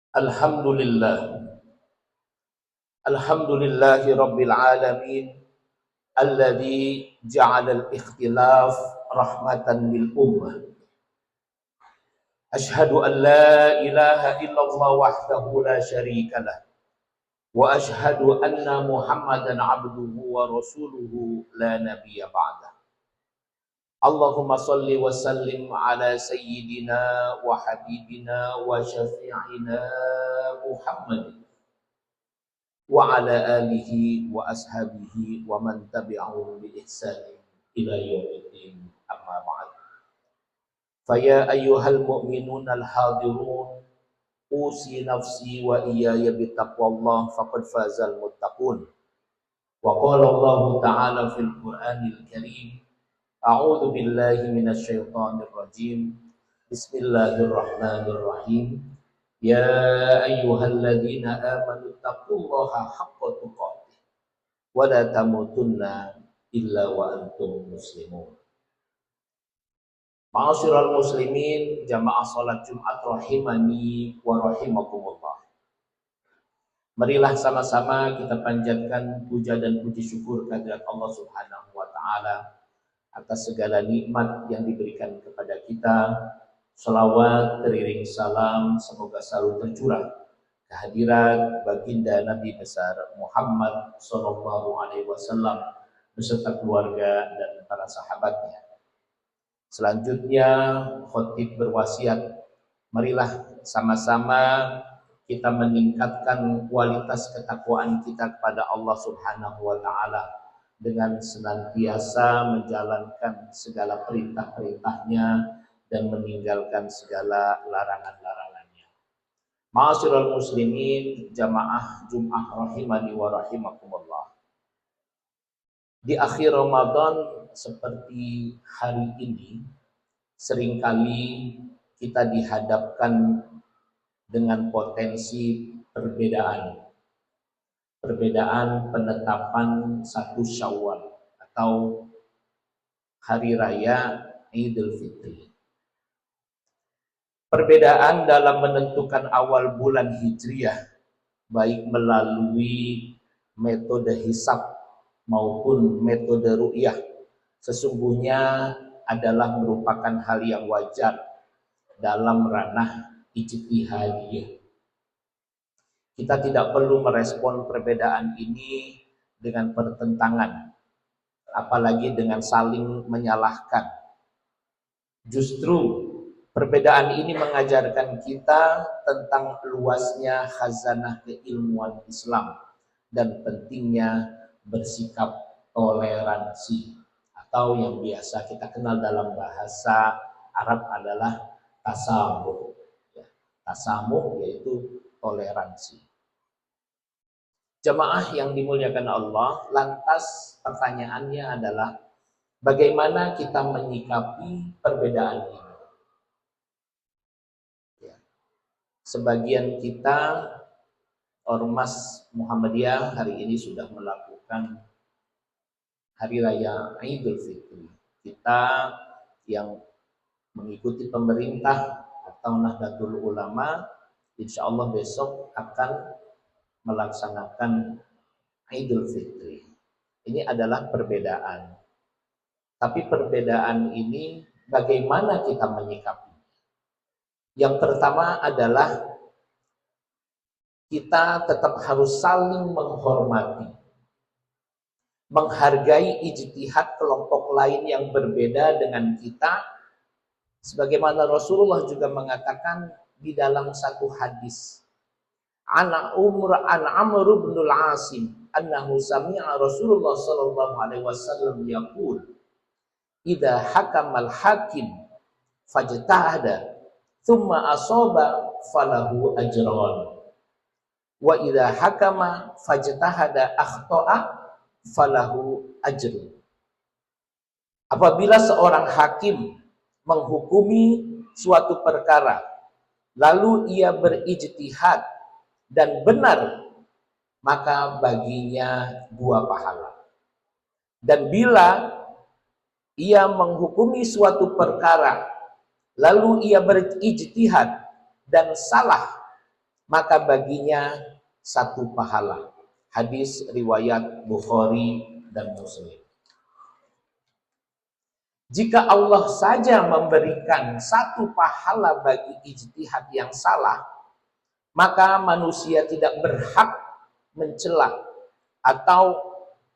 Alhamdulillah. Alhamdulillahi Rabbil Alamin. Alladhi ja'ala al-ikhtilaf rahmatan lil ummah. Ashhadu an la ilaha illallah wahdahu la syarika lah. Wa ashhadu anna Muhammadan abduhu wa rasuluhu la nabiyya ba'dah. Allahumma salli wa sallim ala sayyidina wa habibina wa syafi'ina Muhammadin wa ala alihi wa ashabihi wa man tabi'ahum bi ihsan ila yaumiddin, amma ba'd. Fa ya ayyuhal mu'minun al hadirun, usi nafsi wa iyaya bi taqwallah faqad fazal muttaqun. Wa qala Allah ta'ala fil Qur'anil Karim, a'udzu billahi minasy syaithanir rajim. Bismillahirrahmanirrahim. Ya ayyuhalladzina amanu taqullaha haqqa tuqatih wa la tamutunna illa wa antum muslimun. Ma'asyiral muslimin, jamaah salat Jumat rahimani wa rahimakumullah. Marilah sama-sama kita panjatkan puja dan puji syukur kehadirat Allah Subhanahu wa taala atas segala nikmat yang diberikan kepada kita. Salawat teriring salam semoga selalu tercurah kehadirat baginda Nabi besar Muhammad sallallahu alaihi wasallam beserta keluarga dan para sahabatnya. Selanjutnya khotib berwasiat, marilah sama-sama kita meningkatkan kualitas ketakwaan kita kepada Allah Subhanahu wa taala dengan senantiasa menjalankan segala perintah-perintahnya dan meninggalkan segala larangan-larangannya. Ma'asyiral muslimin, jamaah Jumat rahimani wa rahimakumullah. Di akhir Ramadan seperti hari ini, seringkali kita dihadapkan dengan potensi perbedaan. Perbedaan penetapan 1 Syawal atau hari raya Idul Fitri. Perbedaan dalam menentukan awal bulan Hijriah, baik melalui metode hisab maupun metode ru'yah, sesungguhnya adalah merupakan hal yang wajar dalam ranah ijtihadiyah. Kita tidak perlu merespon perbedaan ini dengan pertentangan, apalagi dengan saling menyalahkan. Justru perbedaan ini mengajarkan kita tentang luasnya khazanah keilmuan Islam dan pentingnya bersikap toleransi, atau yang biasa kita kenal dalam bahasa Arab adalah tasamuh. Tasamuh yaitu toleransi. Jemaah yang dimuliakan Allah, lantas pertanyaannya adalah bagaimana kita menyikapi perbedaan ini? Sebagian kita Ormas Muhammadiyah hari ini sudah melakukan Hari Raya Idul Fitri. Kita yang mengikuti pemerintah atau Nahdlatul Ulama, insya Allah besok akan melaksanakan Idul Fitri. Ini adalah perbedaan. Tapi perbedaan ini bagaimana kita menyikapi? Yang pertama adalah kita tetap harus saling menghormati, menghargai ijtihad kelompok lain yang berbeda dengan kita, sebagaimana Rasulullah juga mengatakan di dalam satu hadis, an Amr bin al-Asim annahu sami'a Rasulullah sallallahu alaihi wasallam yaqul, idza hakamal hakim fajtahada thumma asaba falahu ajran, wa idza hakama fajtahada akhta'a falahu ajrun. Apabila seorang hakim menghukumi suatu perkara, lalu ia berijtihad dan benar, maka baginya 2 pahala. Dan bila ia menghukumi suatu perkara, lalu ia berijtihad dan salah, maka baginya satu pahala. Hadis riwayat Bukhari dan Muslim. Jika Allah saja memberikan satu pahala bagi ijtihad yang salah, maka manusia tidak berhak mencela atau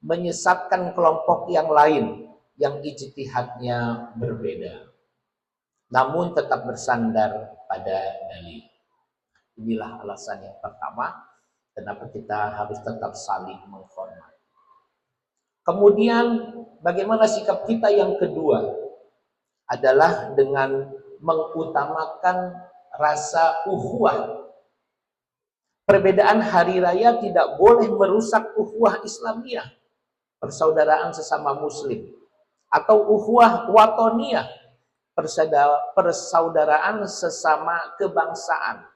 menyesatkan kelompok yang lain yang ijtihadnya berbeda, namun tetap bersandar pada dalil. Inilah alasan yang pertama, kenapa kita harus tetap saling menghormati. Kemudian bagaimana sikap kita yang kedua? Adalah dengan mengutamakan rasa ukhuwah. Perbedaan hari raya tidak boleh merusak ukhuwah Islamiyah, persaudaraan sesama muslim, atau ukhuwah watoniyah, persaudaraan sesama kebangsaan.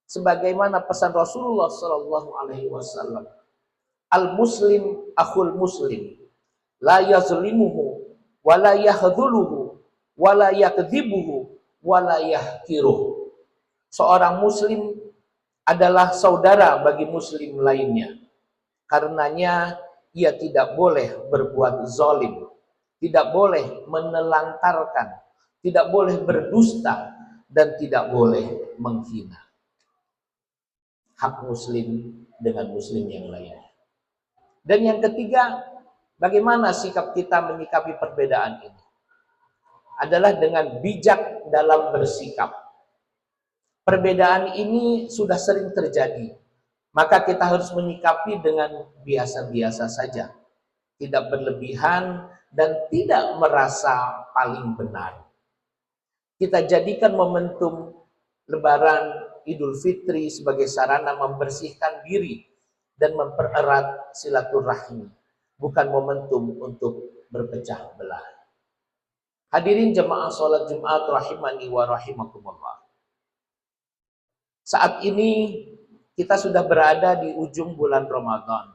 Sebagaimana pesan Rasulullah Shallallahu Alaihi Wasallam, al-muslim akhul muslim, la yazlimuhu, wa la yahdhuluhu, wa la yakdzibuhu, wa la yahkiruh. Seorang muslim adalah saudara bagi muslim lainnya. Karenanya ia tidak boleh berbuat zalim, tidak boleh menelantarkan, tidak boleh berdusta, dan tidak boleh menghina hak muslim dengan muslim yang lainnya. Dan yang ketiga, bagaimana sikap kita menyikapi perbedaan ini? Adalah dengan bijak dalam bersikap. Perbedaan ini sudah sering terjadi, maka kita harus menyikapi dengan biasa-biasa saja, tidak berlebihan dan tidak merasa paling benar. Kita jadikan momentum Lebaran Idul Fitri sebagai sarana membersihkan diri dan mempererat silaturahmi, bukan momentum untuk berpecah belah. Hadirin jemaah sholat Jumat rahimani wa rahimakumullah. Saat ini kita sudah berada di ujung bulan Ramadan.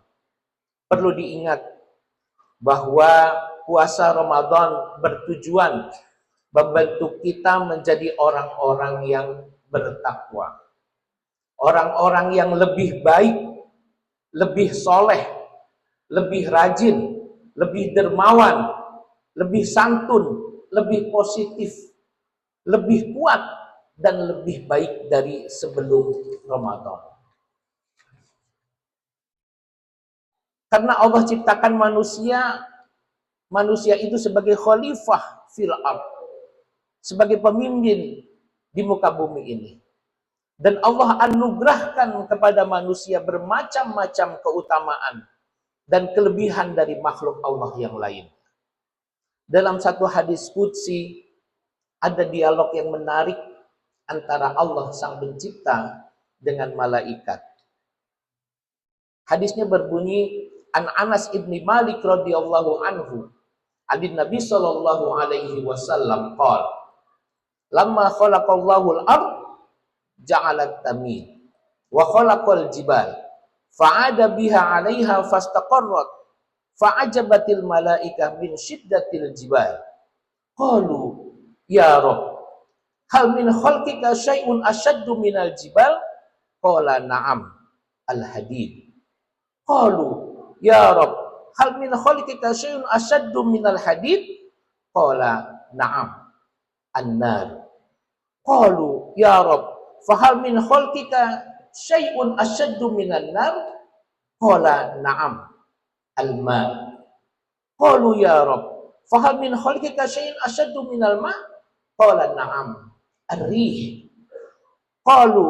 Perlu diingat bahwa puasa Ramadan bertujuan membentuk kita menjadi orang-orang yang bertakwa. Orang-orang yang lebih baik, lebih soleh, lebih rajin, lebih dermawan, lebih santun, lebih positif, lebih kuat, dan lebih baik dari sebelum Ramadan. Karena Allah ciptakan manusia itu sebagai khalifah fil ardh, sebagai pemimpin di muka bumi ini. Dan Allah anugerahkan kepada manusia bermacam-macam keutamaan dan kelebihan dari makhluk Allah yang lain. Dalam satu hadis qudsi ada dialog yang menarik antara Allah sang pencipta dengan malaikat. Hadisnya berbunyi, an Anas ibni Malik radhiyallahu anhu, adin Nabi sallallahu alaihi wasallam qala, lamma khalaqallahu al-ard ja'alat tamid wa khalaqal jibal fa'ada biha 'alaiha fastaqarrat fa'ajabatil malaikah min syiddatil jibal qalu ya Rabb hal min khalqika syai'un ashaddu minal jibal qala na'am al-hadid qalu ya Rabb hal min khalqika syai'un ashaddu minal hadid qala na'am an-nar qalu ya Rabb fahal min khalqika syai'un ashaddu minan nar qala na'am al-ma qalu ya Rabb fahal min khalqika syai'un ashaddu minal ma qala na'am ar-rih qalu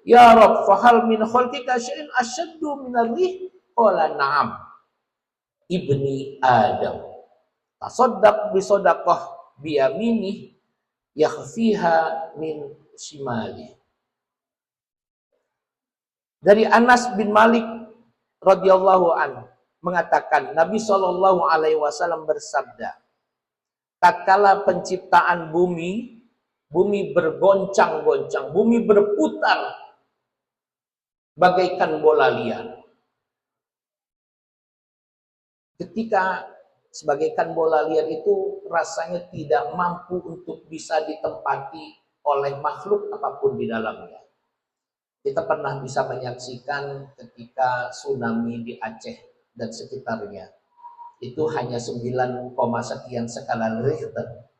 ya Rabb fahal min khalqika syai'un ashaddu minar rih qala na'am ibni Adam tasaddaq bi sadaqah bi yaminih yakhfiha min shimali. Dari Anas bin Malik radhiyallahu anhu mengatakan Nabi Shallallahu alaihi wasallam bersabda, tatkala penciptaan bumi bergoncang-goncang, bumi berputar bagaikan bola liar. Ketika sebagaikan bola liar itu rasanya tidak mampu untuk bisa ditempati oleh makhluk apapun di dalamnya. Kita pernah bisa menyaksikan ketika tsunami di Aceh dan sekitarnya. Itu hanya 9, sekian skala Richter.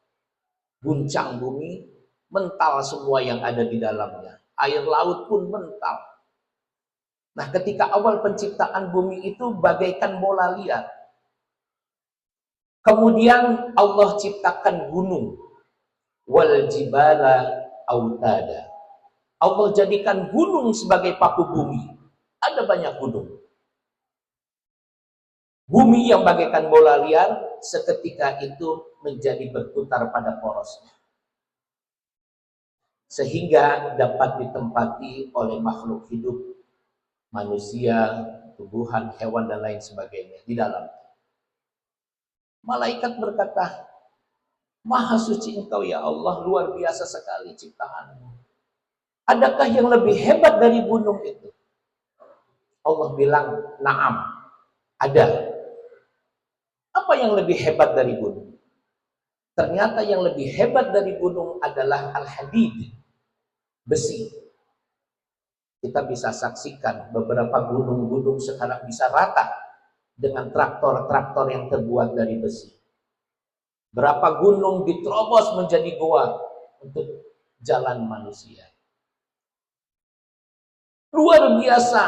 Guncang bumi, mental semua yang ada di dalamnya. Air laut pun mental. Nah, ketika awal penciptaan bumi itu bagaikan bola liar. Kemudian Allah ciptakan gunung. Wal jibala autada. Allah jadikan gunung sebagai paku bumi. Ada banyak gunung. Bumi yang bagaikan bola liar seketika itu menjadi berputar pada porosnya. Sehingga dapat ditempati oleh makhluk hidup, manusia, tumbuhan, hewan, dan lain sebagainya di dalam. Malaikat berkata, Maha suci Engkau ya Allah, luar biasa sekali ciptaanmu. Adakah yang lebih hebat dari gunung itu? Allah bilang, na'am, ada. Apa yang lebih hebat dari gunung? Ternyata yang lebih hebat dari gunung adalah al-hadid, besi. Kita bisa saksikan beberapa gunung-gunung sekarang bisa rata dengan traktor-traktor yang terbuat dari besi. Berapa gunung diterobos menjadi goa untuk jalan manusia. Luar biasa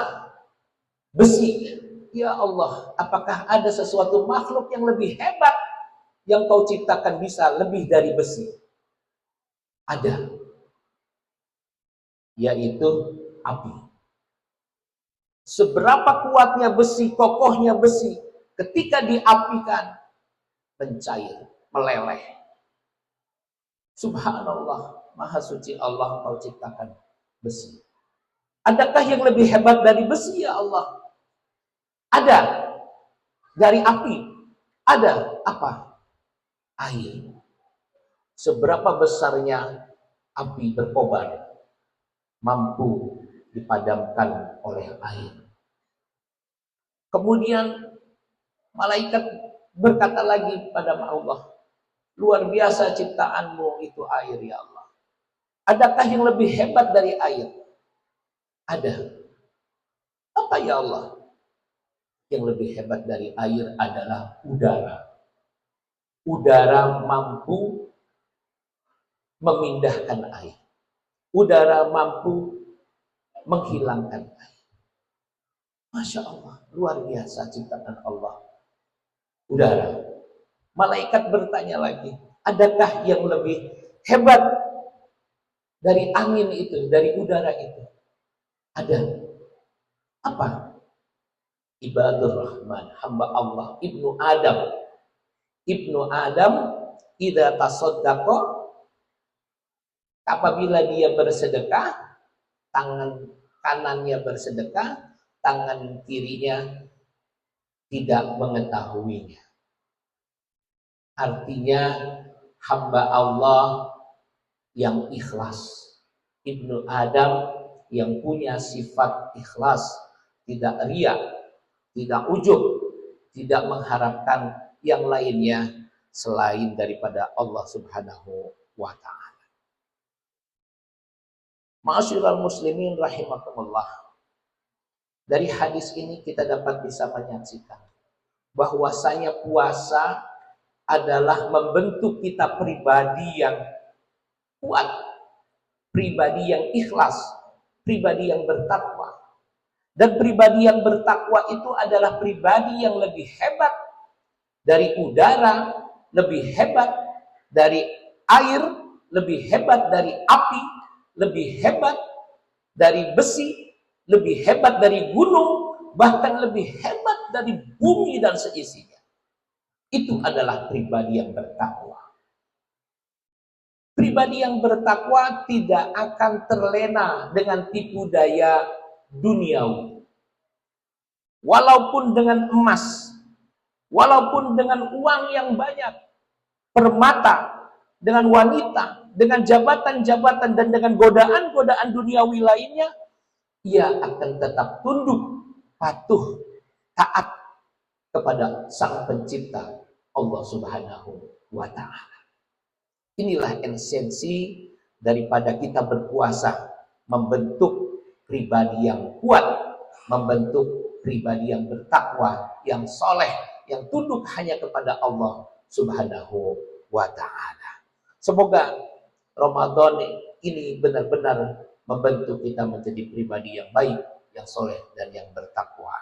besi. Ya Allah, apakah ada sesuatu makhluk yang lebih hebat yang kau ciptakan bisa lebih dari besi? Ada. Yaitu api. Seberapa kuatnya besi, kokohnya besi, ketika diapikan, mencair, meleleh. Subhanallah, Maha suci Allah kau ciptakan besi. Adakah yang lebih hebat dari besi ya Allah? Ada. Dari api. Ada. Apa? Air. Seberapa besarnya api berkobar mampu dipadamkan oleh air. Kemudian malaikat berkata lagi pada Allah, luar biasa ciptaanmu itu air ya Allah. Adakah yang lebih hebat dari air? Ada. Apa ya Allah? Yang lebih hebat dari air adalah udara. Udara mampu memindahkan air. Udara mampu menghilangkan air. Masya Allah, luar biasa ciptaan Allah. Udara. Malaikat bertanya lagi, adakah yang lebih hebat dari angin itu, dari udara itu? Ada. Apa? Ibadur Rahman, hamba Allah, Ibnu Adam. Ibnu Adam, idza tasaddaqa, apabila dia bersedekah, tangan kanannya bersedekah, tangan kirinya tidak mengetahuinya. Artinya hamba Allah yang ikhlas. Ibnu Adam yang punya sifat ikhlas, tidak riya, tidak ujub, tidak mengharapkan yang lainnya selain daripada Allah Subhanahu wa ta'ala. Ma'asyiral muslimin rahimakumullah. Dari hadis ini kita dapat bisa menyaksikan bahwasanya puasa adalah membentuk kita pribadi yang kuat, pribadi yang ikhlas, pribadi yang bertakwa. Dan pribadi yang bertakwa itu adalah pribadi yang lebih hebat dari udara, lebih hebat dari air, lebih hebat dari api, lebih hebat dari besi, lebih hebat dari gunung, bahkan lebih hebat dari bumi dan seisinya. Itu adalah pribadi yang bertakwa. Pribadi yang bertakwa tidak akan terlena dengan tipu daya duniawi. Walaupun dengan emas, walaupun dengan uang yang banyak, permata, dengan wanita, dengan jabatan-jabatan, dan dengan godaan-godaan duniawi lainnya, ia akan tetap tunduk, patuh, taat kepada Sang Pencipta Allah Subhanahu wa ta'ala. Inilah esensi daripada kita berpuasa, membentuk pribadi yang kuat, membentuk pribadi yang bertakwa, yang soleh, yang tunduk hanya kepada Allah Subhanahu wa Ta'ala. Semoga Ramadan ini benar-benar membentuk kita menjadi pribadi yang baik, yang soleh, dan yang bertakwa.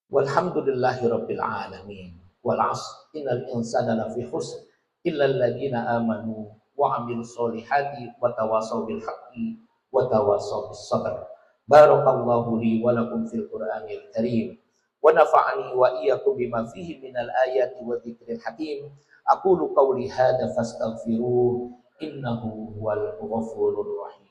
Walhamdulillahirabbil alamin. Wal 'asr innal insana lafi khusr illa alladziina aamanu wa 'amilus solihati wa tawassaw bil haqqi wa tawassaw bis sabr. Barakallahu li wa lakum fil Qur'anil karim wa nafa'ani wa iyyakum bima fihi minal ayati wa dzikril hakim. Aqulu qawli hadza fastaghfiruh innahu huwal ghafurur rahim.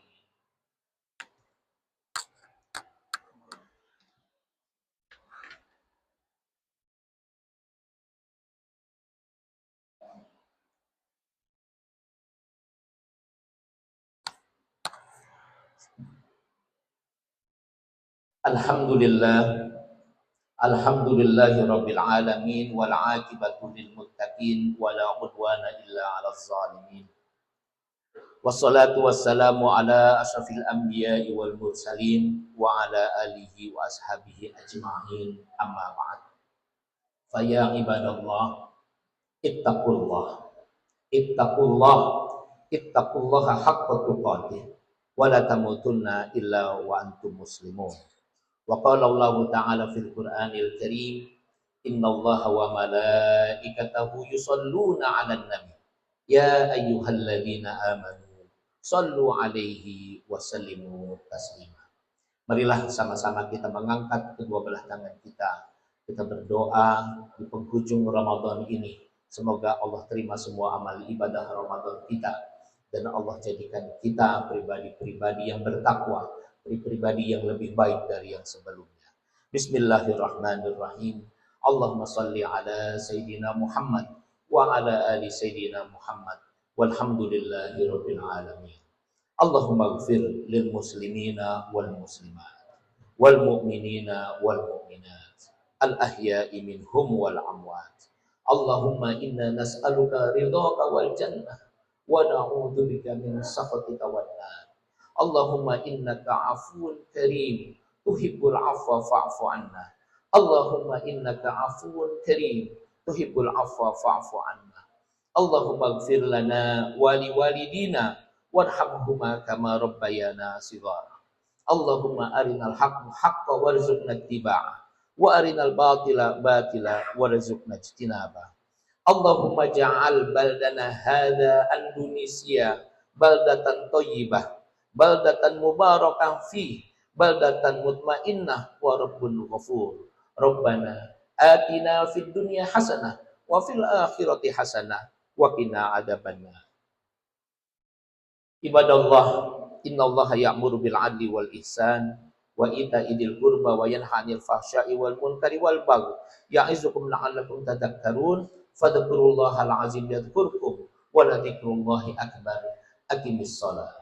Alhamdulillah, alhamdulillahi rabbil alamin, wal aqibatu lil muttaqin, wala udwana illa 'alal zalimin. Wassalatu wassalamu ala asyrafil anbiya'i wal mursalin wa ala alihi wa ashabihi ajma'in, amma ba'd. Fa ya ibadallah, ittaqullah, ittaqullah, ittaqullaha haqqa tuqatih, wa la tamutunna illa wa antum muslimun. Wa qala Allah Ta'ala fil Qur'anil Karim, innallaha wa malaikatahu yusholluna 'alan nabi ya ayyuhalladzina amanu shallu 'alaihi wa sallimu taslima. Marilah sama-sama kita mengangkat kedua belah tangan kita berdoa di penghujung Ramadan ini. Semoga Allah terima semua amal ibadah Ramadan kita, dan Allah jadikan kita pribadi-pribadi yang bertakwa, pribadi yang lebih baik dari yang sebelumnya. Bismillahirrahmanirrahim. Allahumma salli ala Sayyidina Muhammad wa ala ali Sayyidina Muhammad walhamdulillahi rabbil alamin. Allahumma gfir lil muslimina wal muslimat wal mu'minina wal mu'minat al ahya'i minhum wal amwat. Allahumma inna nas'aluka ridhaka wal jannah wa na'udzubika min sakhatika wan nar. Allahumma innaka afuwun karim tuhibbul afwa fa'fu anna. Allahumma innaka afuwun karim tuhibbul afwa fa'fu anna. Allahumma ighfir lana wa liwalidina warhamhuma kama rabbayana shighara. Allahumma arinal haqqa haqqan warzuqna ittiba'ah wa arinal batila batila warzuqna ijtinabah. Allahumma ja'al baldana hadza Indonesia baldatan thayyibah, baldatan mubarakan fi, baldatan mutmainnah wa rabbun ghafur. Rabbana atina fid dunya hasanah wa fil akhirati hasanah wa qina adzabannar. Ibadallah, innallaha ya'muru bil 'adli wal ihsan wa ita'i dzil qurba wa yanha 'anil fahsya'i wal munkari wal baghi ya'izukum la'allakum tadhakkarun. Fadhkurullahal 'azim yadhkurkum wa la dzikrullahi akbar. Aqimis shalah.